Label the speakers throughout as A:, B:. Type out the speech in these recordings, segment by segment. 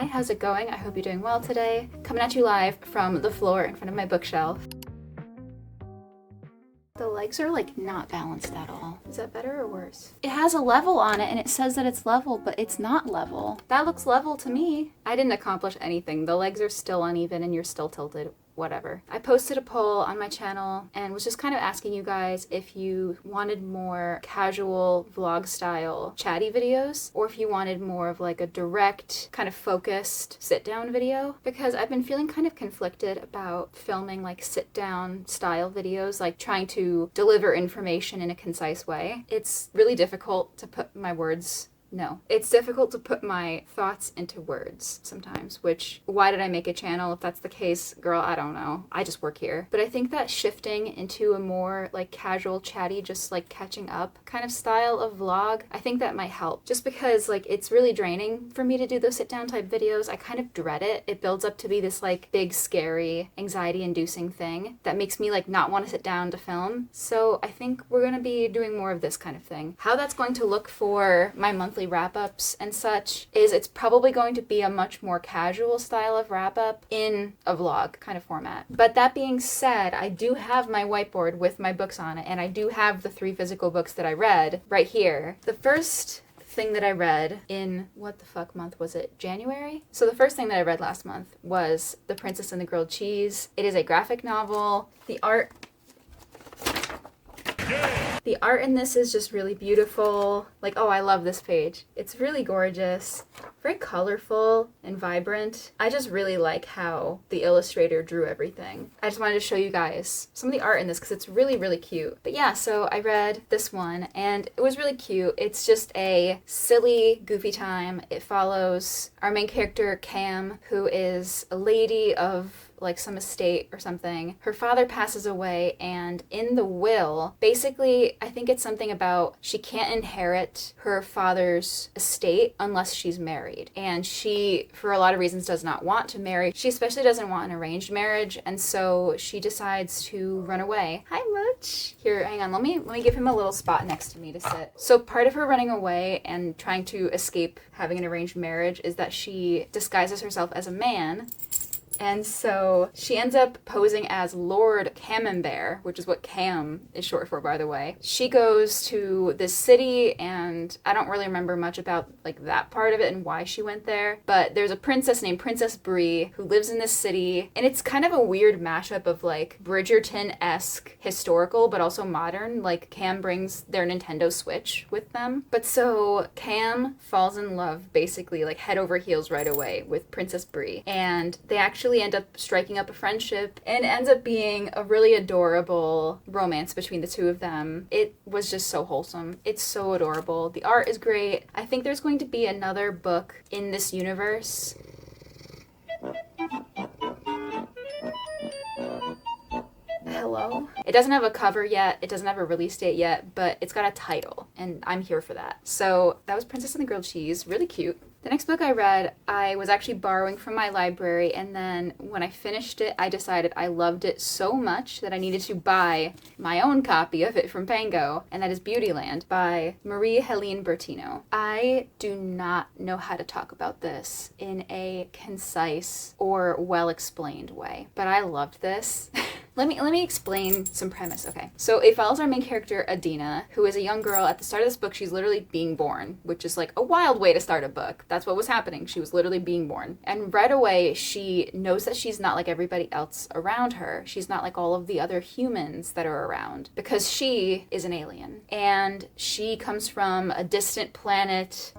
A: Hi, how's it going? I hope you're doing well today. Coming at you live from the floor in front of my bookshelf. The legs are like not balanced at all. Is that better or worse? It has a level on it and it says that it's level, but it's not level. That looks level to me. I didn't accomplish anything. The legs are still uneven and you're still tilted. Whatever. I posted a poll on my channel and was just kind of asking you guys if you wanted more casual vlog style chatty videos or if you wanted more of like a direct kind of focused sit down video, because I've been feeling kind of conflicted about filming like sit down style videos, like trying to deliver information in a concise way. It's really difficult to put my words it's difficult to put my thoughts into words sometimes, which, why did I make a channel? If that's the case, girl, I don't know. I just work here. But I think that shifting into a more like casual, chatty, just like catching up kind of style of vlog, I think that might help. Just because like it's really draining for me to do those sit down type videos. I kind of dread it. It builds up to be this like big, scary, anxiety inducing thing that makes me like not want to sit down to film. So I think we're going to be doing more of this kind of thing. How that's going to look for my monthly wrap-ups and such is it's probably going to be a much more casual style of wrap-up in a vlog kind of format. But that being said, I do have my whiteboard with my books on it, and I do have the 3 physical books that I read right here. The first thing that I read in, what the fuck month was it? January? So the first thing that I read last month was The Princess and the Grilled Cheese. It is a graphic novel. The art in this is just really beautiful. Like, oh, I love this page. It's really gorgeous, very colorful and vibrant. I just really like how the illustrator drew everything. I just wanted to show you guys some of the art in this because it's really, really cute. But yeah, so I read this one and it was really cute. It's just a silly, goofy time. It follows our main character, Cam, who is a lady of like some estate or something. Her father passes away, and in the will, basically, I think it's something about she can't inherit her father's estate unless she's married. And she, for a lot of reasons, does not want to marry. She especially doesn't want an arranged marriage, and so she decides to run away. Hi, Mooch. Here, hang on, let me give him a little spot next to me to sit. So part of her running away and trying to escape having an arranged marriage is that she disguises herself as a man. And so she ends up posing as Lord Camembert, which is what Cam is short for, by the way. She goes to this city, and I don't really remember much about like that part of it and why she went there. But there's a princess named Princess Brie who lives in this city, and it's kind of a weird mashup of like Bridgerton-esque historical, but also modern. Like Cam brings their Nintendo Switch with them. But so Cam falls in love basically like head over heels right away with Princess Brie, and they actually end up striking up a friendship and ends up being a really adorable romance between the two of them. It was just so wholesome. It's so adorable. The art is great. I think there's going to be another book in this universe. Hello? It doesn't have a cover yet, it doesn't have a release date yet, but it's got a title, and I'm here for that. So that was Princess and the Grilled Cheese, really cute. The next book I read, I was actually borrowing from my library, and then when I finished it, I decided I loved it so much that I needed to buy my own copy of it from Pango, and that is Beautyland by Marie-Helene Bertino. I do not know how to talk about this in a concise or well-explained way, but I loved this. Let me explain some premise, okay? So it follows our main character, Adina, who is a young girl. At the start of this book, she's literally being born, which is like a wild way to start a book. That's what was happening. She was literally being born. And right away, she knows that she's not like everybody else around her. She's not like all of the other humans that are around, because she is an alien. And she comes from a distant planet,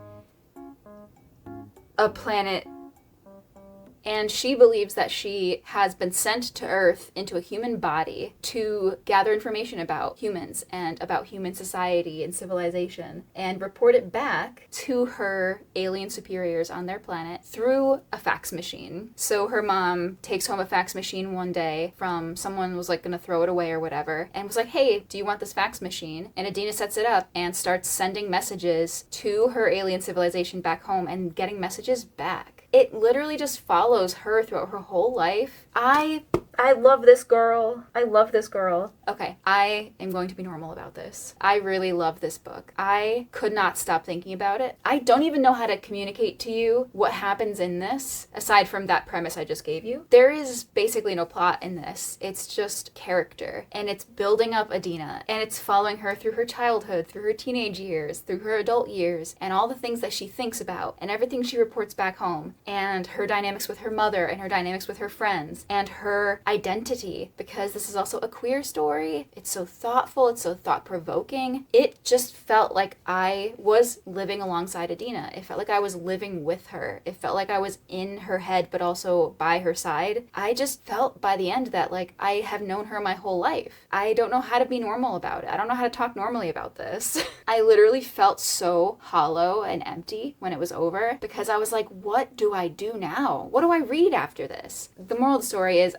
A: and she believes that she has been sent to Earth into a human body to gather information about humans and about human society and civilization and report it back to her alien superiors on their planet through a fax machine. So her mom takes home a fax machine one day from someone who was like gonna throw it away or whatever, and was like, hey, do you want this fax machine? And Adina sets it up and starts sending messages to her alien civilization back home and getting messages back. It literally just follows her throughout her whole life. I I love this girl. I love this girl. Okay, I am going to be normal about this. I really love this book. I could not stop thinking about it. I don't even know how to communicate to you what happens in this, aside from that premise I just gave you. There is basically no plot in this. It's just character, and it's building up Adina, and it's following her through her childhood, through her teenage years, through her adult years, and all the things that she thinks about, and everything she reports back home, and her dynamics with her mother, and her dynamics with her friends, and her identity, because this is also a queer story. It's so thoughtful, it's so thought-provoking. It just felt like I was living alongside Adina. It felt like I was living with her. It felt like I was in her head, but also by her side. I just felt by the end that, like, I have known her my whole life. I don't know how to be normal about it. I don't know how to talk normally about this. I literally felt so hollow and empty when it was over, because I was like, what do I do now? What do I read after this? The moral of the story is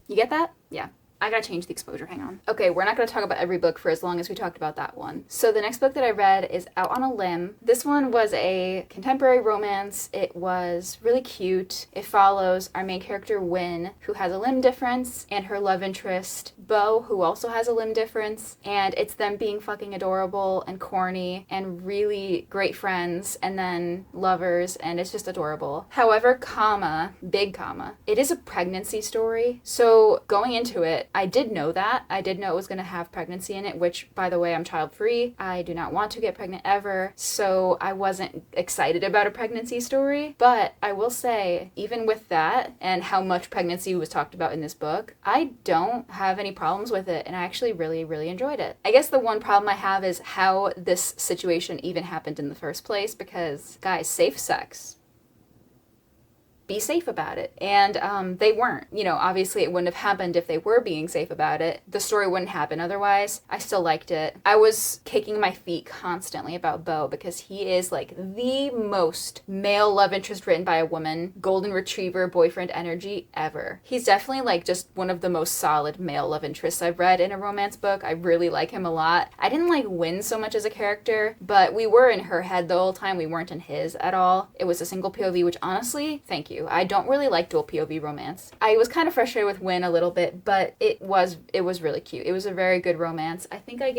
A: You get that? Yeah. I gotta change the exposure, hang on. Okay, we're not gonna talk about every book for as long as we talked about that one. So the next book that I read is Out on a Limb. This one was a contemporary romance. It was really cute. It follows our main character, Wynn, who has a limb difference, and her love interest, Bo, who also has a limb difference, and it's them being fucking adorable and corny and really great friends and then lovers, and it's just adorable. However, big comma, it is a pregnancy story. So going into it, I did know that. I did know it was going to have pregnancy in it, which, by the way, I'm child-free. I do not want to get pregnant ever, so I wasn't excited about a pregnancy story. But I will say, even with that, and how much pregnancy was talked about in this book, I don't have any problems with it, and I actually really, really enjoyed it. I guess the one problem I have is how this situation even happened in the first place, because, guys, safe sex. Be safe about it. And they weren't. You know, obviously it wouldn't have happened if they were being safe about it. The story wouldn't happen otherwise. I still liked it. I was kicking my feet constantly about Bo, because he is like the most male love interest written by a woman, golden retriever boyfriend energy ever. He's definitely like just one of the most solid male love interests I've read in a romance book. I really like him a lot. I didn't like Wynn so much as a character, but we were in her head the whole time. We weren't in his at all. It was a single POV, which honestly, thank you. I don't really like dual POV romance. I was kind of frustrated with Wynn a little bit, but it was really cute. It was a very good romance. I think I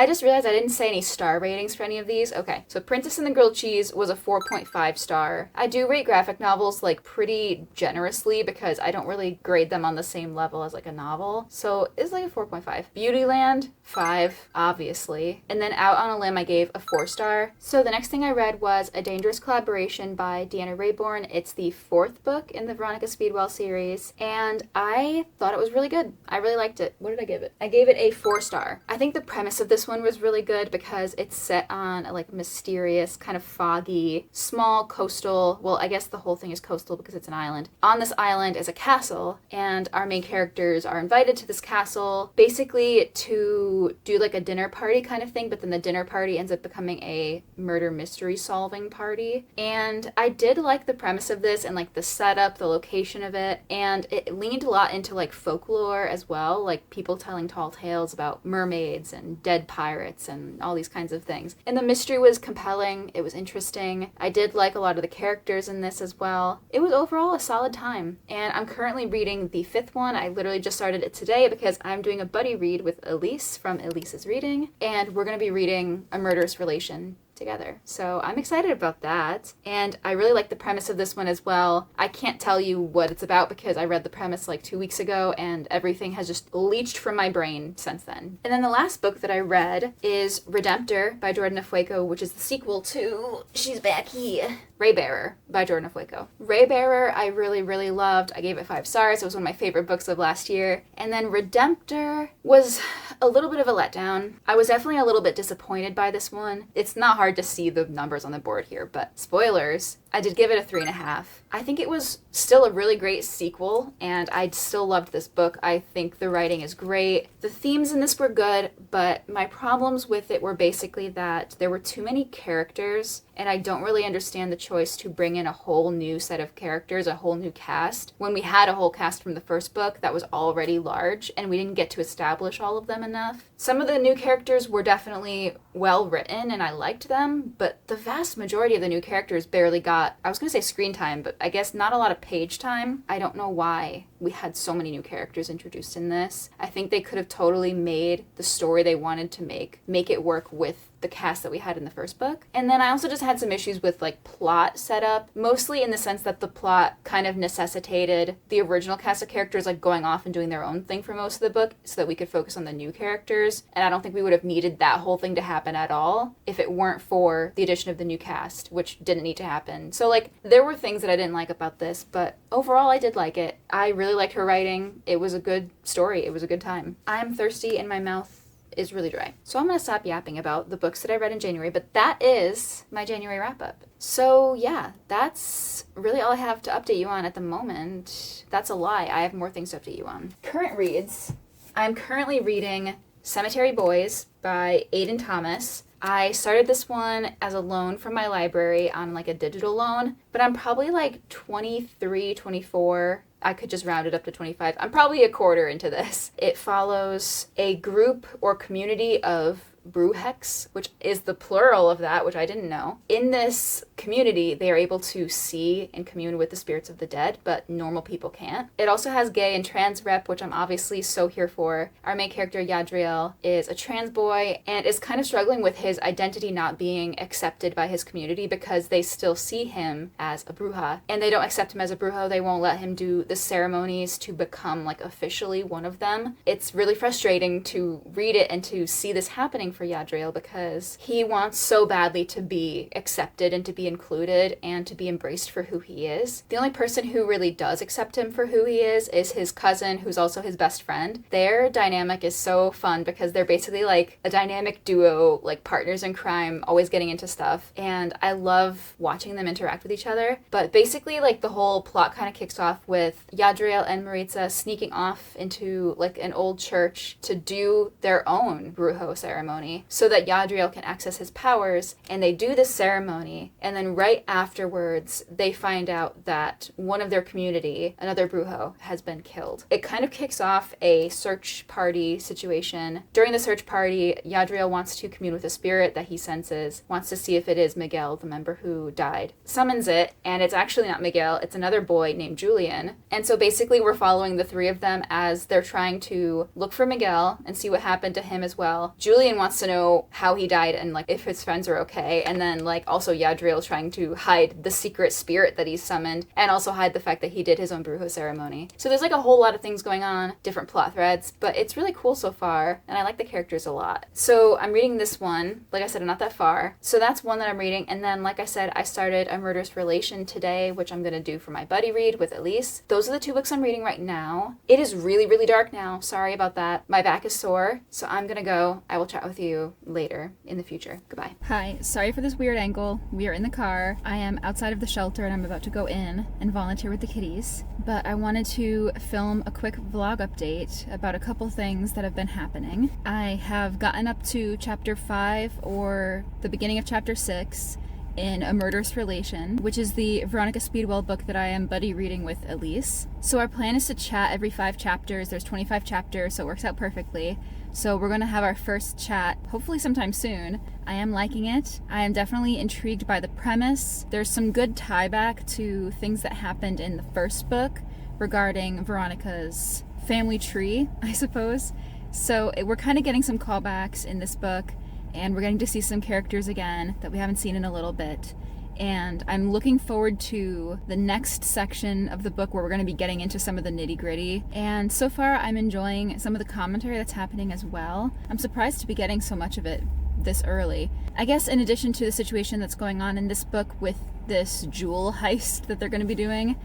A: just realized I didn't say any star ratings for any of these. Okay, so Princess and the Grilled Cheese was a 4.5 star. I do rate graphic novels like pretty generously because I don't really grade them on the same level as like a novel. So it's like a 4.5. Beautyland, 5, obviously. And then Out on a Limb I gave a 4 star. So the next thing I read was A Dangerous Collaboration by Deanna Raybourn. It's the 4th book in the Veronica Speedwell series, and I thought it was really good. I really liked it. What did I give it? I gave it a 4 star. I think the premise of this one was really good because it's set on a like mysterious, kind of foggy, small coastal, well, I guess the whole thing is coastal because it's an island. On this island is a castle, and our main characters are invited to this castle basically to do like a dinner party kind of thing, but then the dinner party ends up becoming a murder mystery solving party. And I did like the premise of this and like the setup, the location of it, and it leaned a lot into like folklore as well, like people telling tall tales about mermaids and dead pirates and all these kinds of things. And the mystery was compelling. It was interesting. I did like a lot of the characters in this as well. It was overall a solid time. And I'm currently reading the 5th one. I literally just started it today because I'm doing a buddy read with Elise from Elise's Reading, and we're going to be reading A Murderous Relation together. So I'm excited about that. And I really like the premise of this one as well. I can't tell you what it's about because I read the premise like 2 weeks ago and everything has just leached from my brain since then. And then the last book that I read is Redemptor by Jordan Afueco, which is the sequel to She's Back Here, Raybearer by Jordan Afueco. Raybearer I really, really loved. I gave it 5 stars. It was one of my favorite books of last year. And then Redemptor was a little bit of a letdown. I was definitely a little bit disappointed by this one. It's not hard to see the numbers on the board here, but spoilers, I did give it a 3.5. I think it was still a really great sequel, and I still loved this book. I think the writing is great. The themes in this were good, but my problems with it were basically that there were too many characters, and I don't really understand the choice to bring in a whole new set of characters, a whole new cast, when we had a whole cast from the first book that was already large, and we didn't get to establish all of them enough. Some of the new characters were definitely well written and I liked them, but the vast majority of the new characters barely got, I was going to say screen time, but I guess not a lot of page time. I don't know why we had so many new characters introduced in this. I think they could have totally made the story they wanted to make it work with the cast that we had in the first book. And then I also just had some issues with like plot setup, mostly in the sense that the plot kind of necessitated the original cast of characters like going off and doing their own thing for most of the book so that we could focus on the new characters. And I don't think we would have needed that whole thing to happen at all if it weren't for the addition of the new cast, which didn't need to happen. So like there were things that I didn't like about this, but overall I did like it. I really liked her writing. It was a good story. It was a good time. I'm thirsty and my mouth is really dry. So I'm going to stop yapping about the books that I read in January, but that is my January wrap-up. So yeah, that's really all I have to update you on at the moment. That's a lie. I have more things to update you on. Current reads. I'm currently reading Cemetery Boys by Aiden Thomas. I started this one as a loan from my library on like a digital loan, but I'm probably like 23, 24. I could just round it up to 25. I'm probably a quarter into this. It follows a group or community of Brewhex, which is the plural of that, which I didn't know. In this community, they are able to see and commune with the spirits of the dead, but normal people can't. It also has gay and trans rep, which I'm obviously so here for. Our main character, Yadriel, is a trans boy and is kind of struggling with his identity not being accepted by his community because they still see him as a Bruja. And they don't accept him as a Bruja. They won't let him do the ceremonies to become like officially one of them. It's really frustrating to read it and to see this happening for Yadriel because he wants so badly to be accepted and to be included and to be embraced for who he is. The only person who really does accept him for who he is his cousin, who's also his best friend. Their dynamic is so fun because they're basically like a dynamic duo, like partners in crime, always getting into stuff. And I love watching them interact with each other. But basically like the whole plot kind of kicks off with Yadriel and Maritza sneaking off into like an old church to do their own Brujo ceremony so that Yadriel can access his powers, and they do this ceremony, and then right afterwards they find out that one of their community, another Brujo, has been killed. It kind of kicks off a search party situation. During the search party, Yadriel wants to commune with a spirit that he senses, wants to see if it is Miguel, the member who died. Summons it, and it's actually not Miguel, it's another boy named Julian. And so basically we're following the three of them as they're trying to look for Miguel and see what happened to him as well. Julian wants to know how he died and like if his friends are okay, and then like also Yadriel trying to hide the secret spirit that he's summoned and also hide the fact that he did his own Brujo ceremony. So there's like a whole lot of things going on, different plot threads, but it's really cool so far and I like the characters a lot. So I'm reading this one. Like I said, I'm not that far. So that's one that I'm reading, and then like I said, I started A Murderous Relation today, which I'm gonna do for my buddy read with Elise. Those are the two books I'm reading right now. It is really, really dark now. Sorry about that. My back is sore, so I'm gonna go. I will chat with you later in the future. Goodbye. Hi, sorry for this weird angle. We are in the car. I am outside of the shelter and I'm about to go in and volunteer with the kitties. But I wanted to film a quick vlog update about a couple things that have been happening. I have gotten up to chapter 5 or the beginning of chapter 6 in A Murderous Relation, which is the Veronica Speedwell book that I am buddy reading with Elise. So our plan is to chat every 5 chapters. There's 25 chapters, so it works out perfectly. So we're going to have our first chat hopefully sometime soon. I am liking it. I am definitely intrigued by the premise. There's some good tie back to things that happened in the first book regarding Veronica's family tree, I suppose. So we're kind of getting some callbacks in this book, and we're getting to see some characters again that we haven't seen in a little bit. And I'm looking forward to the next section of the book where we're going to be getting into some of the nitty-gritty. And so far I'm enjoying some of the commentary that's happening as well. I'm surprised to be getting so much of it this early. I guess in addition to the situation that's going on in this book with this jewel heist that they're going to be doing,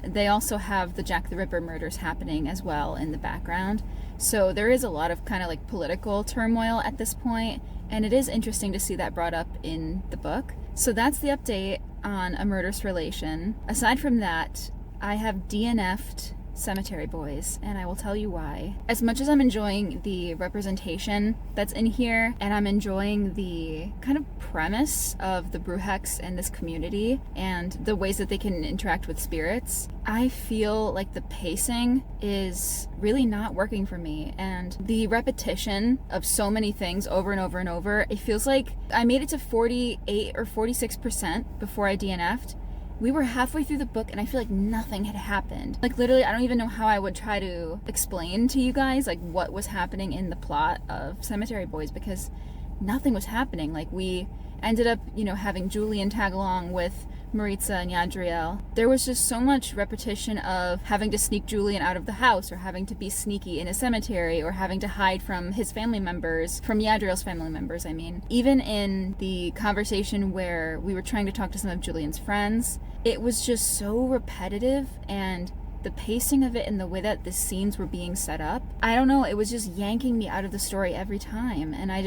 A: they also have the Jack the Ripper murders happening as well in the background. So there is a lot of kind of like political turmoil at this point, and it is interesting to see that brought up in the book. So that's the update on A Murderous Relation. Aside from that, I have DNF'd Cemetery Boys, and I will tell you why. As much as I'm enjoying the representation that's in here, and I'm enjoying the kind of premise of the Brewhex and this community, and the ways that they can interact with spirits, I feel like the pacing is really not working for me, and the repetition of so many things over and over and over, it feels like I made it to 48 or 46% before I DNF'd. We were halfway through the book and I feel like nothing had happened. Like literally, I don't even know how I would try to explain to you guys like what was happening in the plot of Cemetery Boys, because nothing was happening. Like we ended up, you know, having Julian tag along with Maritza and Yadriel. There was just so much repetition of having to sneak Julian out of the house, or having to be sneaky in a cemetery, or having to hide from his family members, from Yadriel's family members, I mean. Even in the conversation where we were trying to talk to some of Julian's friends, it was just so repetitive, and the pacing of it and the way that the scenes were being set up, I don't know, it was just yanking me out of the story every time. And I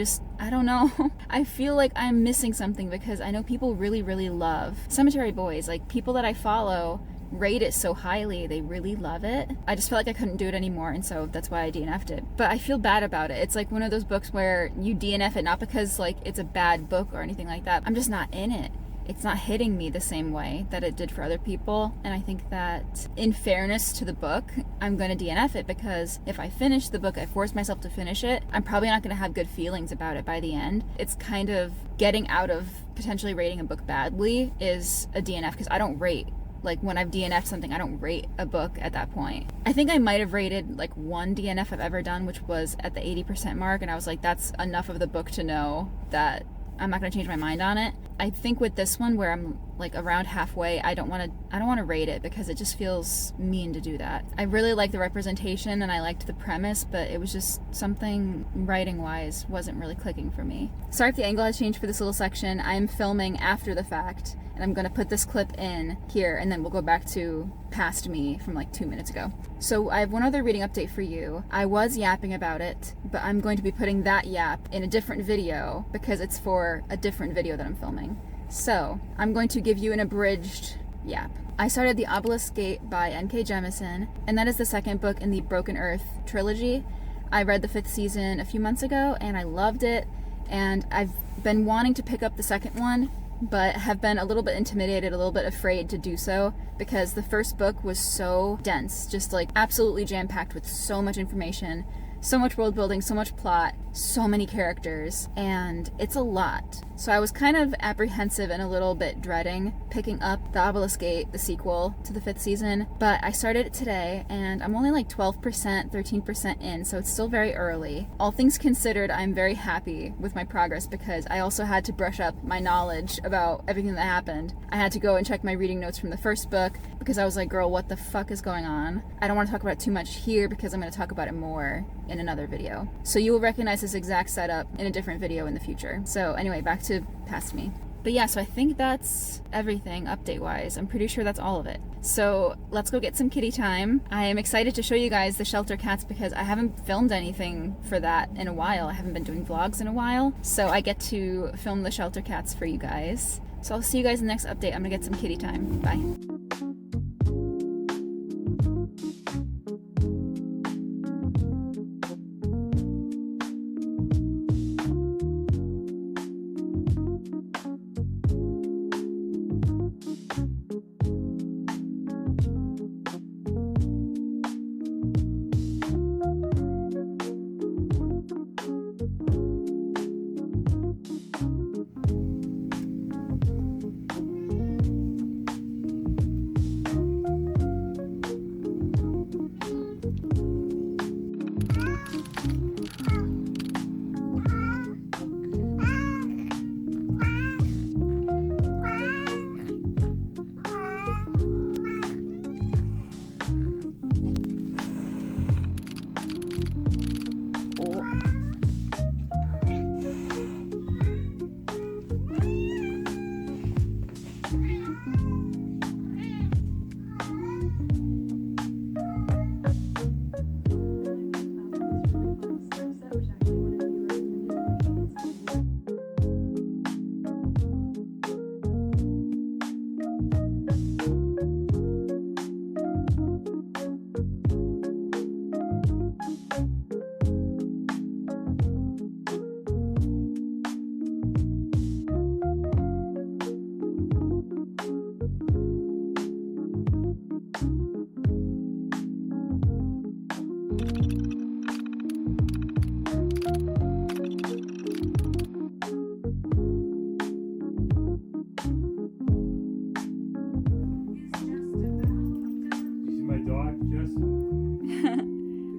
A: don't know. I feel like I'm missing something, because I know people really, really love Cemetery Boys. Like, people that I follow rate it so highly. They really love it. I just felt like I couldn't do it anymore, and so that's why I DNF'd it. But I feel bad about it. It's like one of those books where you DNF it not because like it's a bad book or anything like that. I'm just not in it. It's not hitting me the same way that it did for other people. And I think that in fairness to the book, I'm going to DNF it, because if I finish the book, I force myself to finish it, I'm probably not going to have good feelings about it by the end. It's kind of getting out of potentially rating a book badly is a DNF, because I don't rate. Like when I've DNF'd something, I don't rate a book at that point. I think I might have rated like one DNF I've ever done, which was at the 80% mark. And I was like, that's enough of the book to know that I'm not going to change my mind on it. I think with this one, where I'm like around halfway, I don't want to rate it, because it just feels mean to do that. I really liked the representation and I liked the premise, but it was just something writing wise wasn't really clicking for me. Sorry if the angle has changed for this little section. I'm filming after the fact, and I'm going to put this clip in here, and then we'll go back to past me from like 2 minutes ago. So I have one other reading update for you. I was yapping about it, but I'm going to be putting that yap in a different video, because it's for a different video that I'm filming. So I'm going to give you an abridged yap. I started The Obelisk Gate by N.K. Jemisin, and that is the second book in the Broken Earth trilogy. I read the 5th season a few months ago, and I loved it, and I've been wanting to pick up the second one, but have been a little bit intimidated, a little bit afraid to do so, because the first book was so dense, just like absolutely jam-packed with so much information, so much world building, so much plot, so many characters, and it's a lot. So I was kind of apprehensive and a little bit dreading picking up The Obelisk Gate, the sequel to the 5th season, but I started it today, and I'm only like 12%, 13% in, so it's still very early. All things considered, I'm very happy with my progress, because I also had to brush up my knowledge about everything that happened. I had to go and check my reading notes from the first book, because I was like, girl, what the fuck is going on? I don't want to talk about it too much here, because I'm going to talk about it more in another video. So you will recognize this exact setup in a different video in the future. So anyway, back to past me. But yeah, so I think that's everything update-wise. I'm pretty sure that's all of it. So let's go get some kitty time. I am excited to show you guys the shelter cats, because I haven't filmed anything for that in a while. I haven't been doing vlogs in a while. So I get to film the shelter cats for you guys. So I'll see you guys in the next update. I'm gonna get some kitty time. Bye.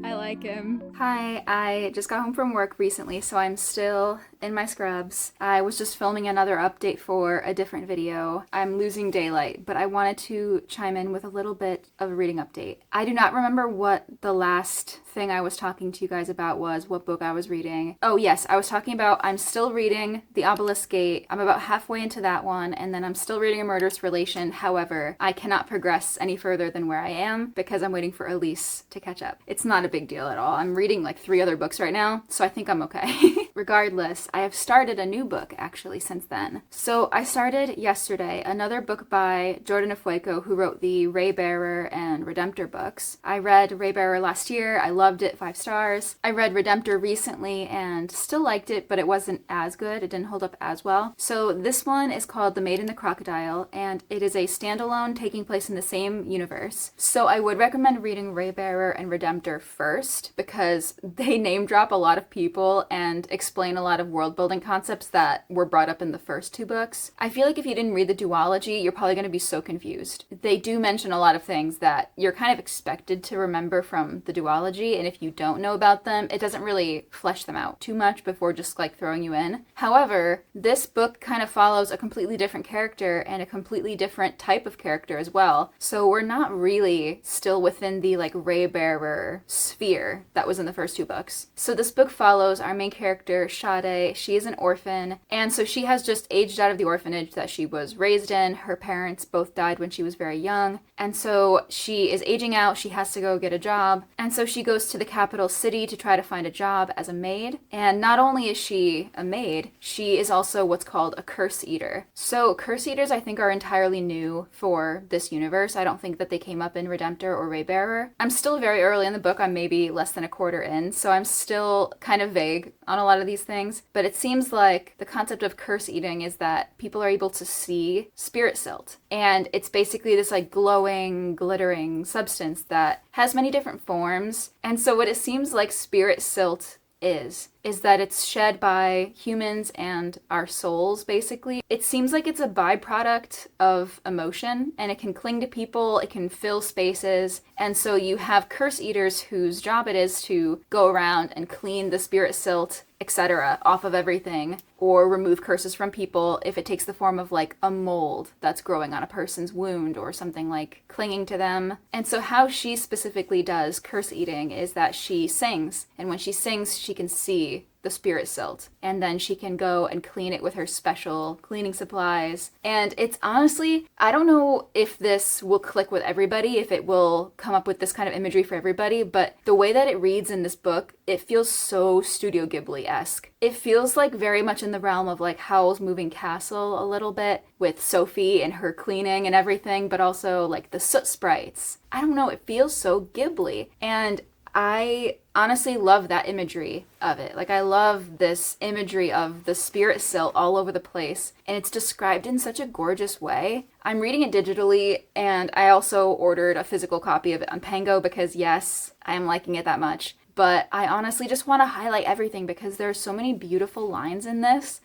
A: I like him. Hi, I just got home from work recently, so I'm still in my scrubs. I was just filming another update for a different video. I'm losing daylight, but I wanted to chime in with a little bit of a reading update. I do not remember what the last thing I was talking to you guys about was, what book I was reading. Oh yes, I was talking about I'm still reading The Obelisk Gate. I'm about halfway into that one, and then I'm still reading A Murderous Relation. However, I cannot progress any further than where I am because I'm waiting for Elise to catch up. It's not a big deal at all. I'm reading like 3 other books right now, so I think I'm okay. Regardless, I have started a new book actually since then. So I started yesterday another book by Jordan Afueco, who wrote the Raybearer and Redemptor books. I read Raybearer last year. I loved it, 5 stars. I read Redemptor recently and still liked it, but it wasn't as good. It didn't hold up as well. So this one is called The Maid and the Crocodile, and it is a standalone taking place in the same universe. So I would recommend reading Raybearer and Redemptor first because they name drop a lot of people and explain a lot of world building concepts that were brought up in the first 2 books. I feel like if you didn't read the duology, you're probably going to be so confused. They do mention a lot of things that you're kind of expected to remember from the duology, and if you don't know about them, it doesn't really flesh them out too much before just like throwing you in. However, this book kind of follows a completely different character and a completely different type of character as well. So we're not really still within the like Raybearer sphere that was in the first 2 books. So this book follows our main character, Sade. She is an orphan, and so she has just aged out of the orphanage that she was raised in. Her parents both died when she was very young, and so she is aging out. She has to go get a job, and so she goes to the capital city to try to find a job as a maid. And not only is she a maid, she is also what's called a curse eater. So curse eaters, I think, are entirely new for this universe. I don't think that they came up in Redemptor or Raybearer. I'm still very early in the book. I'm maybe less than a quarter in, so I'm still kind of vague on a lot of these things, but it seems like the concept of curse eating is that people are able to see spirit silt, and it's basically this like glowing, glittering substance that has many different forms. And so what it seems like spirit silt is that it's shed by humans and our souls, basically. It seems like it's a byproduct of emotion, and it can cling to people, it can fill spaces, and so you have curse eaters whose job it is to go around and clean the spirit silt, etc., off of everything, or remove curses from people if it takes the form of like a mold that's growing on a person's wound or something like clinging to them. And so how she specifically does curse eating is that she sings, and when she sings, she can see the spirit silt, and then she can go and clean it with her special cleaning supplies. And it's honestly, I don't know if this will click with everybody, if it will come up with this kind of imagery for everybody, but the way that it reads in this book, it feels so Studio Ghibli-esque. It feels like very much in the realm of like Howl's Moving Castle a little bit, with Sophie and her cleaning and everything, but also like the soot sprites. I don't know, it feels so Ghibli, and I honestly love that imagery of it. Like, I love this imagery of the spirit silt all over the place, and it's described in such a gorgeous way. I'm reading it digitally, and I also ordered a physical copy of it on Pango because, yes, I am liking it that much. But I honestly just want to highlight everything because there are so many beautiful lines in this.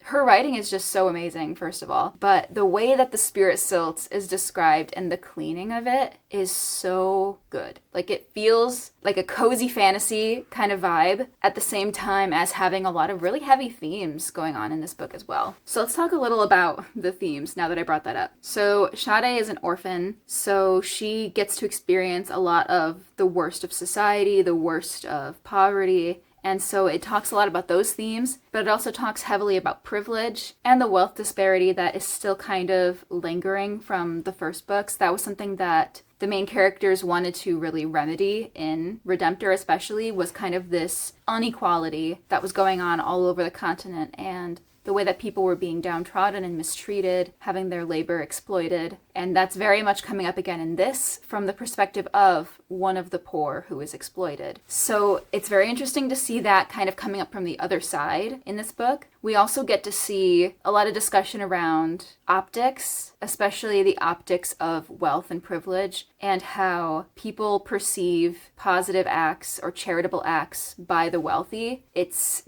A: Her writing is just so amazing, first of all. But the way that the spirit silt is described and the cleaning of it is so good. Like, it feels like a cozy fantasy kind of vibe at the same time as having a lot of really heavy themes going on in this book as well. So let's talk a little about the themes now that I brought that up. So Sade is an orphan, so she gets to experience a lot of the worst of society, the worst of poverty. And so it talks a lot about those themes, but it also talks heavily about privilege and the wealth disparity that is still kind of lingering from the first books. That was something that the main characters wanted to really remedy in Redemptor, especially, was kind of this inequality that was going on all over the continent, and the way that people were being downtrodden and mistreated, having their labor exploited. And that's very much coming up again in this from the perspective of one of the poor who is exploited. So it's very interesting to see that kind of coming up from the other side in this book. We also get to see a lot of discussion around optics, especially the optics of wealth and privilege, and how people perceive positive acts or charitable acts by the wealthy. It's,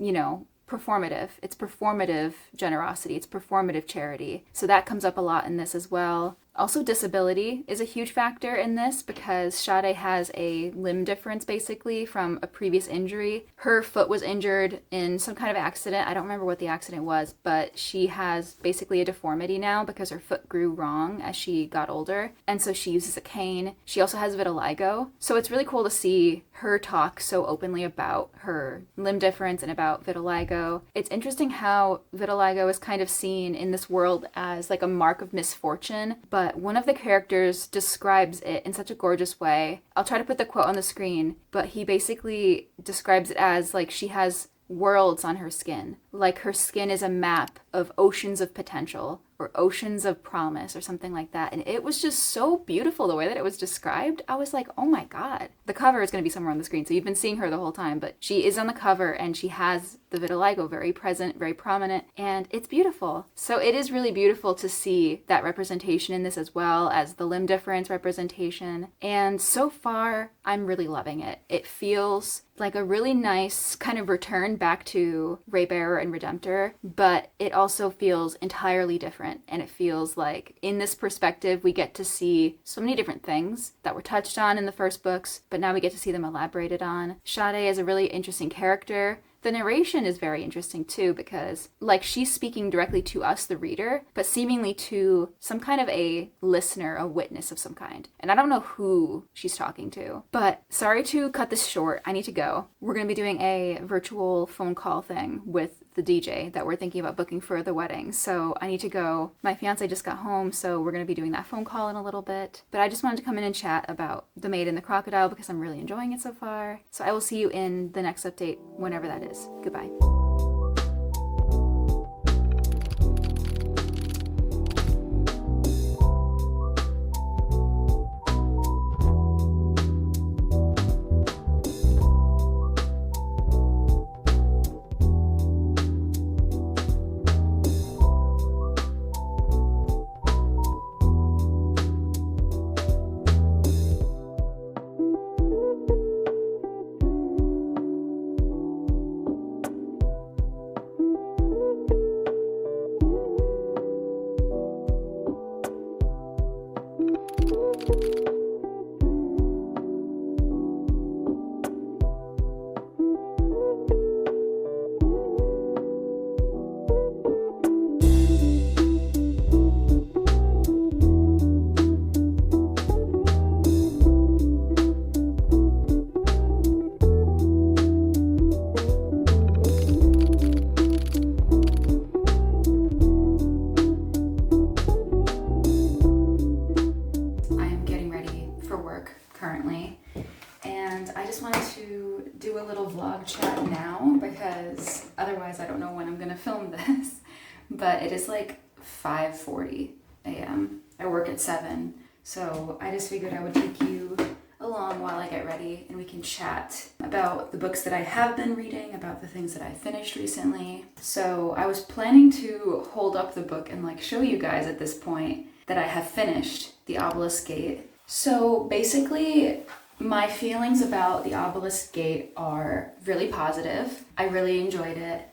A: performative. It's performative generosity. It's performative charity. So that comes up a lot in this as well. Also, disability is a huge factor in this because Sade has a limb difference basically from a previous injury. Her foot was injured in some kind of accident. I don't remember what the accident was, but she has basically a deformity now because her foot grew wrong as she got older. And so she uses a cane. She also has vitiligo. So it's really cool to see her talk so openly about her limb difference and about vitiligo. It's interesting how vitiligo is kind of seen in this world as like a mark of misfortune, but one of the characters describes it in such a gorgeous way. I'll try to put the quote on the screen, but he basically describes it as like she has worlds on her skin. Like her skin is a map of oceans of potential or oceans of promise or something like that. And it was just so beautiful the way that it was described. I was like, oh my God. The cover is going to be somewhere on the screen. So you've been seeing her the whole time, but she is on the cover and she has the vitiligo very present, very prominent, and it's beautiful. So it is really beautiful to see that representation in this as well as the limb difference representation. And so far, I'm really loving it. It feels like a really nice kind of return back to Raybearer and Redemptor, but it also feels entirely different. And it feels like in this perspective, we get to see so many different things that were touched on in the first books, but now we get to see them elaborated on. Sade is a really interesting character. The narration is very interesting too because like she's speaking directly to us, the reader, but seemingly to some kind of a listener, a witness of some kind. And I don't know who she's talking to, but sorry to cut this short. I need to go. We're going to be doing a virtual phone call thing with the DJ that we're thinking about booking for the wedding. So I need to go. My fiance just got home, so we're going to be doing that phone call in a little bit. But I just wanted to come in and chat about The Maid and the Crocodile because I'm really enjoying it so far. So I will see you in the next update, whenever that is. Goodbye. Currently, and I just wanted to do a little vlog chat now because otherwise I don't know when I'm gonna film this, but it is like 5:40 a.m. I work at 7, so I just figured I would take you along while I get ready and we can chat about the books that I have been reading, about the things that I finished recently. So I was planning to hold up the book and like show you guys at this point that I have finished The Obelisk Gate. So basically, my feelings about The Obelisk Gate are really positive. I really enjoyed it.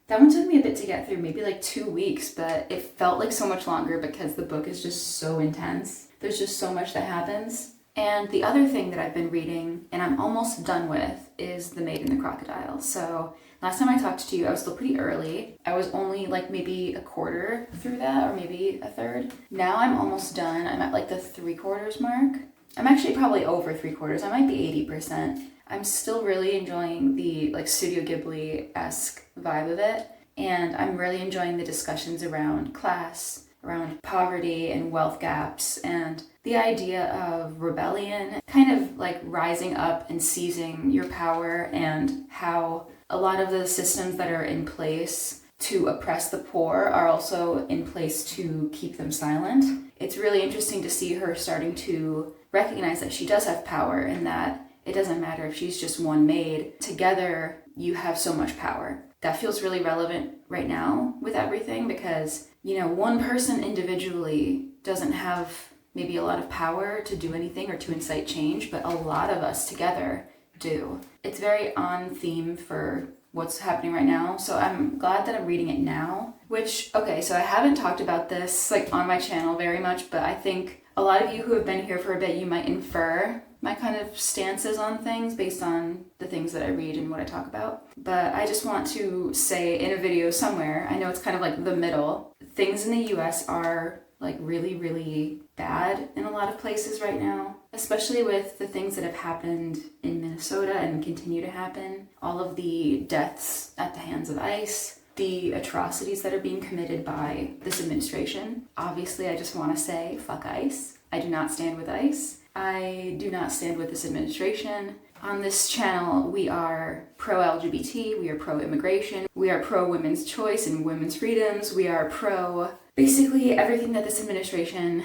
A: That one took me a bit to get through, maybe like 2 weeks, but it felt like so much longer because the book is just so intense. There's just so much that happens. And the other thing that I've been reading, and I'm almost done with, is The Maid and the Crocodile. So last time I talked to you, I was still pretty early. I was only like maybe a quarter through that, or maybe a third. Now I'm almost done. I'm at like the 3/4 mark. I'm actually probably over 3/4. I might be 80%. I'm still really enjoying the like Studio Ghibli-esque vibe of it. And I'm really enjoying the discussions around class, around poverty and wealth gaps, and the idea of rebellion, kind of like rising up and seizing your power, and how a lot of the systems that are in place to oppress the poor are also in place to keep them silent. It's really interesting to see her starting to recognize that she does have power and that it doesn't matter if she's just one maid. Together, you have so much power. That feels really relevant right now with everything because, you know, one person individually doesn't have maybe a lot of power to do anything or to incite change, but a lot of us together do. It's very on theme for what's happening right now. So I'm glad that I'm reading it now, which, okay, so I haven't talked about this like on my channel very much, but I think a lot of you who have been here for a bit, you might infer my kind of stances on things based on the things that I read and what I talk about. But I just want to say in a video somewhere, I know it's kind of like the middle, things in the US are like really, really bad in a lot of places right now, especially with the things that have happened in Minnesota and continue to happen. All of the deaths at the hands of ICE, the atrocities that are being committed by this administration. Obviously, I just want to say, fuck ICE. I do not stand with ICE. I do not stand with this administration. On this channel, we are pro-LGBT, we are pro-immigration, we are pro-women's choice and women's freedoms, we are pro basically everything that this administration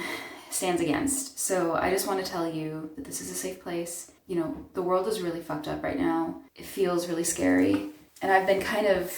A: stands against. So I just want to tell you that this is a safe place. You know, the world is really fucked up right now. It feels really scary. And I've been kind of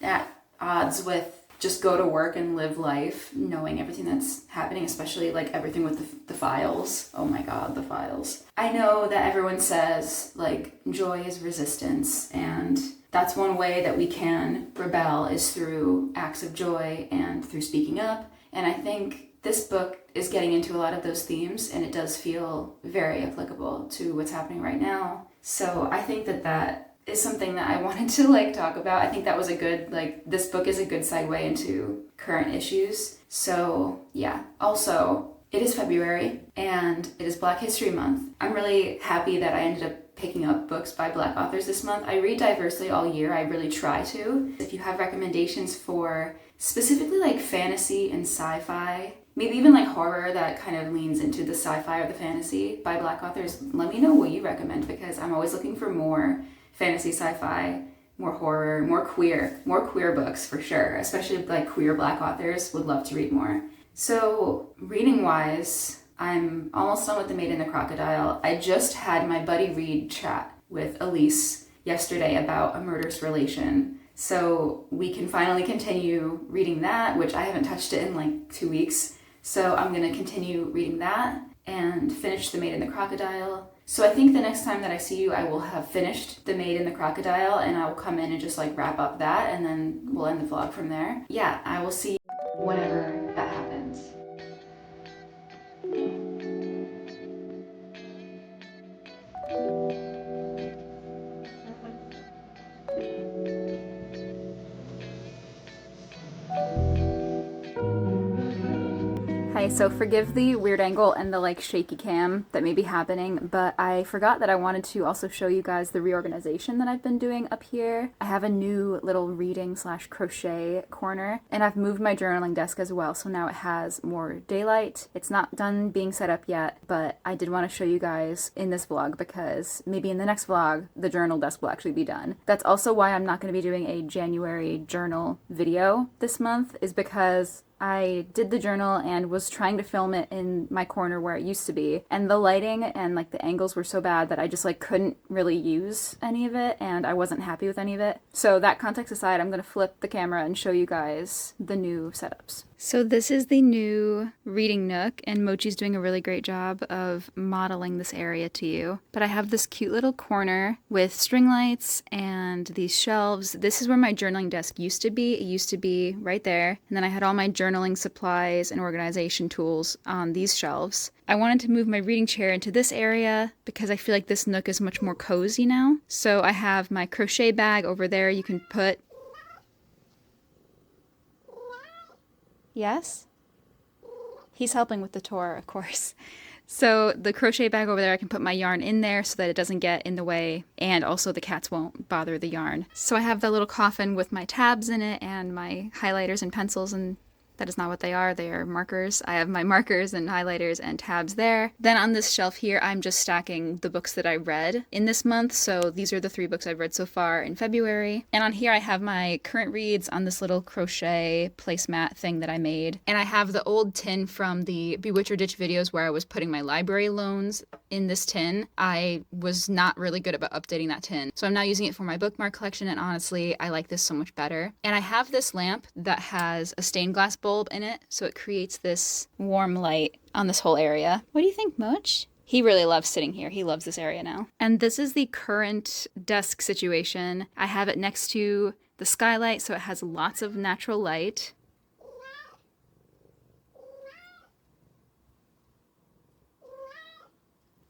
A: at odds with just go to work and live life knowing everything that's happening, especially like everything with the files. Oh my god, the files. I know that everyone says like joy is resistance, and that's one way that we can rebel is through acts of joy and through speaking up. And I think this book is getting into a lot of those themes, and it does feel very applicable to what's happening right now. So I think that is something that I wanted to like talk about. I think that was a good, like, this book is a good segue into current issues. So yeah. Also, it is February and it is Black History Month. I'm really happy that I ended up picking up books by Black authors this month. I read diversely all year. I really try to. If you have recommendations for specifically like fantasy and sci-fi, maybe even like horror that kind of leans into the sci-fi or the fantasy by Black authors, let me know what you recommend, because I'm always looking for more fantasy, sci-fi, more horror, more queer books for sure, especially like queer Black authors. Would love to read more. So reading wise, I'm almost done with The Maid and the Crocodile. I just had my buddy read chat with Elise yesterday about A Murderous Relation. So we can finally continue reading that, which I haven't touched it in like 2 weeks. So I'm gonna continue reading that and finish The Maid and the Crocodile. So I think the next time that I see you, I will have finished The Maid and the Crocodile, and I will come in and just like wrap up that, and then we'll end the vlog from there. Yeah, I will see you whenever that happens. Hi, so forgive the weird angle and the like shaky cam that may be happening, but I forgot that I wanted to also show you guys the reorganization that I've been doing up here. I have a new little reading / crochet corner, and I've moved my journaling desk as well, so now it has more daylight. It's not done being set up yet, but I did want to show you guys in this vlog because maybe in the next vlog, the journal desk will actually be done. That's also why I'm not going to be doing a January journal video this month, is because I did the journal and was trying to film it in my corner where it used to be, and the lighting and like the angles were so bad that I just like couldn't really use any of it, and I wasn't happy with any of it. So that context aside, I'm gonna flip the camera and show you guys the new setups. So this is the new reading nook, and Mochi's doing a really great job of modeling this area to you. But I have this cute little corner with string lights and these shelves. This is where my journaling desk used to be. It used to be right there. And then I had all my journaling supplies and organization tools on these shelves. I wanted to move my reading chair into this area because I feel like this nook is much more cozy now. So I have my crochet bag over there. You can put... Yes? He's helping with the tour, of course. So the crochet bag over there, I can put my yarn in there so that it doesn't get in the way, and also the cats won't bother the yarn. So I have the little coffin with my tabs in it and my highlighters and pencils, and that is not what they are markers. I have my markers and highlighters and tabs there. Then on this shelf here, I'm just stacking the books that I read in this month. So these are the 3 books I've read so far in February. And on here I have my current reads on this little crochet placemat thing that I made. And I have the old tin from the Bewitch or Ditch videos where I was putting my library loans in this tin. I was not really good about updating that tin. So I'm now using it for my bookmark collection, and honestly, I like this so much better. And I have this lamp that has a stained glass bulb in it, so it creates this warm light on this whole area. What do you think, Moch? He really loves sitting here. He loves this area now. And this is the current desk situation. I have it next to the skylight, so it has lots of natural light.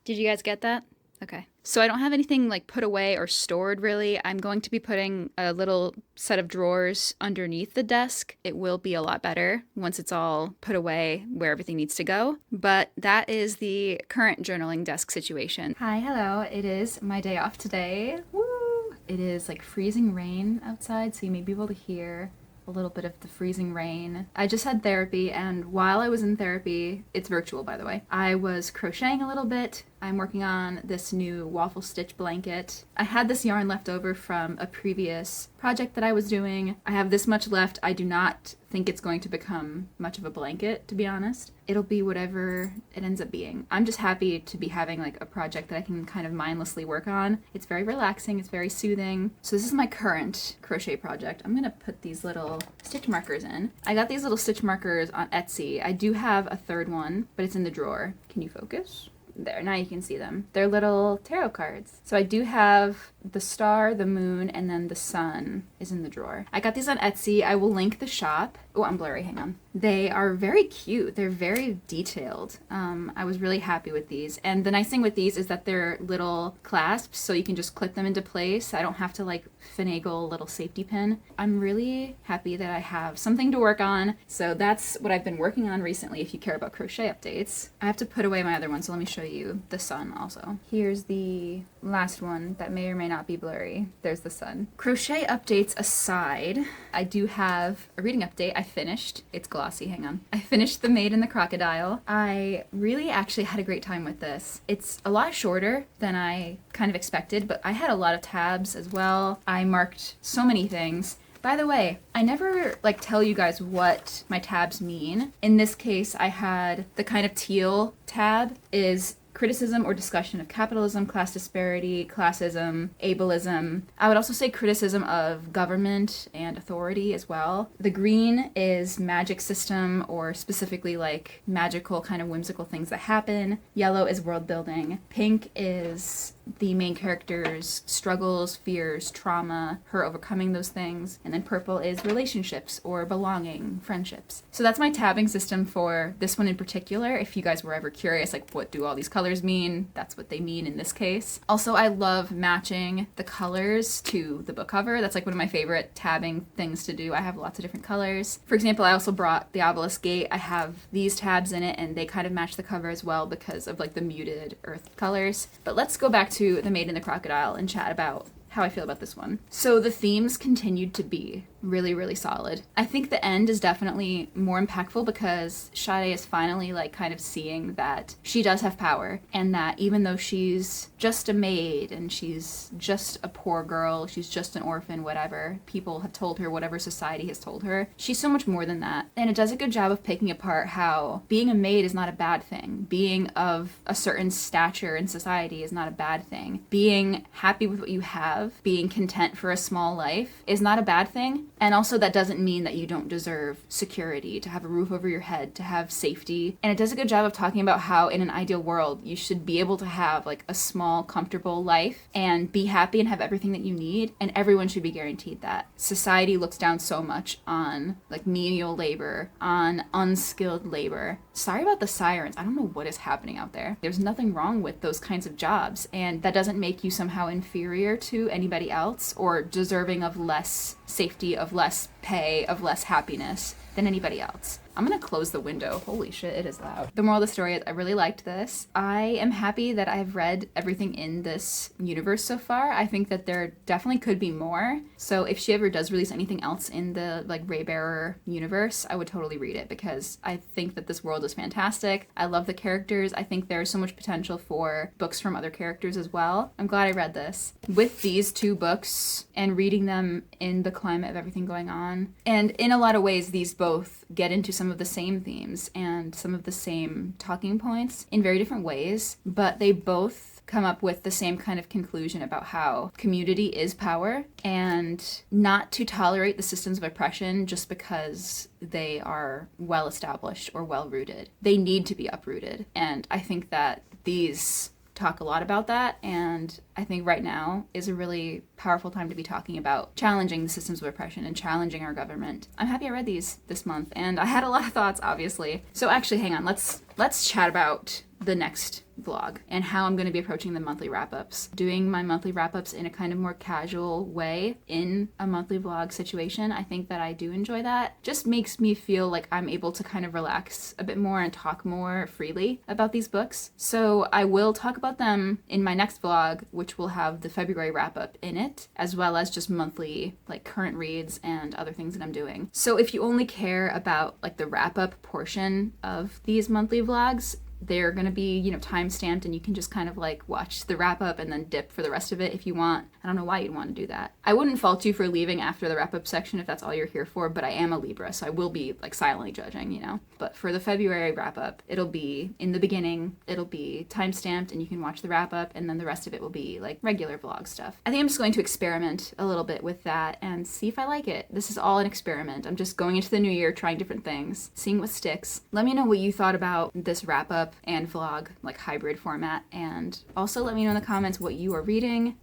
A: Did you guys get that? Okay. So I don't have anything like put away or stored really. I'm going to be putting a little set of drawers underneath the desk. It will be a lot better once it's all put away where everything needs to go. But that is the current journaling desk situation. Hi, hello. It is my day off today. Woo! It is like freezing rain outside, so you may be able to hear a little bit of the freezing rain. I just had therapy, and while I was in therapy, it's virtual by the way, I was crocheting a little bit. I'm working on this new waffle stitch blanket. I had this yarn left over from a previous project that I was doing. I have this much left. I do not think it's going to become much of a blanket, to be honest. It'll be whatever it ends up being. I'm just happy to be having like a project that I can kind of mindlessly work on. It's very relaxing, it's very soothing. So this is my current crochet project. I'm gonna put these little stitch markers in. I got these little stitch markers on Etsy. I do have a third one, but it's in the drawer. Can you focus? There, now you can see them. They're little tarot cards. So I do have the star, the moon, and then the sun is in the drawer. I got these on Etsy. I will link the shop. Oh, I'm blurry, hang on. They are very cute. They're very detailed. I was really happy with these. And the nice thing with these is that they're little clasps, so you can just clip them into place. I don't have to like finagle a little safety pin. I'm really happy that I have something to work on. So that's what I've been working on recently if you care about crochet updates. I have to put away my other one, so let me show you the sun also. Here's the last one that may or may not be blurry. There's the sun. Crochet updates aside, I do have a reading update. I finished. It's glossy, hang on. I finished The Maid and the Crocodile. I really actually had a great time with this. It's a lot shorter than I kind of expected, but I had a lot of tabs as well. I marked so many things. By the way, I never like tell you guys what my tabs mean. In this case, I had the kind of teal tab is criticism or discussion of capitalism, class disparity, classism, ableism. I would also say criticism of government and authority as well. The green is magic system, or specifically like magical kind of whimsical things that happen. Yellow is world building. Pink is the main character's struggles, fears, trauma, her overcoming those things. And then purple is relationships or belonging, friendships. So that's my tabbing system for this one in particular. If you guys were ever curious, like what do all these colors mean? That's what they mean in this case. Also, I love matching the colors to the book cover. That's like one of my favorite tabbing things to do. I have lots of different colors. For example, I also brought the Obelisk Gate. I have these tabs in it and they kind of match the cover as well because of like the muted earth colors. But let's go back to The Maid and the Crocodile and chat about how I feel about this one. So the themes continued to be really, really solid. I think the end is definitely more impactful because Sade is finally like kind of seeing that she does have power, and that even though she's just a maid and she's just a poor girl, she's just an orphan, whatever people have told her, whatever society has told her, she's so much more than that. And it does a good job of picking apart how being a maid is not a bad thing. Being of a certain stature in society is not a bad thing. Being happy with what you have, being content for a small life is not a bad thing. And also that doesn't mean that you don't deserve security, to have a roof over your head, to have safety. And it does a good job of talking about how in an ideal world you should be able to have like a small, comfortable life and be happy and have everything that you need, and everyone should be guaranteed that. Society looks down so much on like menial labor, on unskilled labor. Sorry about the sirens. I don't know what is happening out there. There's nothing wrong with those kinds of jobs, and that doesn't make you somehow inferior to anybody else or deserving of less safety, of less pay, of less happiness than anybody else. I'm gonna close the window. Holy shit, it is loud. The moral of the story is I really liked this. I am happy that I've read everything in this universe so far. I think that there definitely could be more. So if she ever does release anything else in the like Raybearer universe, I would totally read it because I think that this world is fantastic. I love the characters. I think there's so much potential for books from other characters as well. I'm glad I read this. With these two books and reading them in the climate of everything going on, and in a lot of ways these both get into some of the same themes and some of the same talking points in very different ways, but they both come up with the same kind of conclusion about how community is power and not to tolerate the systems of oppression just because they are well established or well rooted. They need to be uprooted. And I think that these talk a lot about that, and I think right now is a really powerful time to be talking about challenging the systems of oppression and challenging our government. I'm happy I read these this month, and I had a lot of thoughts, obviously. So actually, hang on, let's chat about the next vlog and how I'm going to be approaching the monthly wrap-ups. Doing my monthly wrap-ups in a kind of more casual way in a monthly vlog situation. I think that I do enjoy that. Just makes me feel like I'm able to kind of relax a bit more and talk more freely about these books. So I will talk about them in my next vlog, which will have the February wrap-up in it, as well as just monthly like current reads and other things that I'm doing. So if you only care about like the wrap-up portion of these monthly vlogs, they're going to be, you know, time stamped, and you can just kind of like watch the wrap up and then dip for the rest of it if you want. I don't know why you'd want to do that. I wouldn't fault you for leaving after the wrap up section if that's all you're here for, but I am a Libra, so I will be like silently judging, you know. But for the February wrap up, it'll be in the beginning, it'll be time stamped, and you can watch the wrap up, and then the rest of it will be like regular vlog stuff. I think I'm just going to experiment a little bit with that and see if I like it. This is all an experiment. I'm just going into the new year, trying different things, seeing what sticks. Let me know what you thought about this wrap up and vlog, like hybrid format, and also let me know in the comments what you are reading.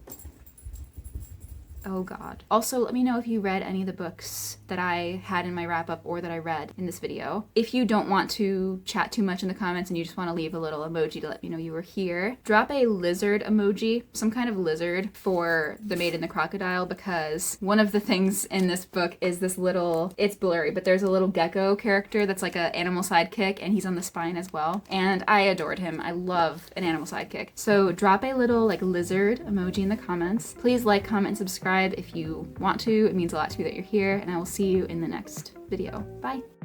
A: Oh god. Also, let me know if you read any of the books that I had in my wrap-up or that I read in this video. If you don't want to chat too much in the comments and you just want to leave a little emoji to let me know you were here, drop a lizard emoji, some kind of lizard, for The Maid and the Crocodile, because one of the things in this book is this little, it's blurry, but there's a little gecko character that's like an animal sidekick, and he's on the spine as well. And I adored him. I love an animal sidekick. So drop a little like lizard emoji in the comments. Please like, comment, and subscribe if you want to. It means a lot to me that you're here, and I will see you in the next video. Bye!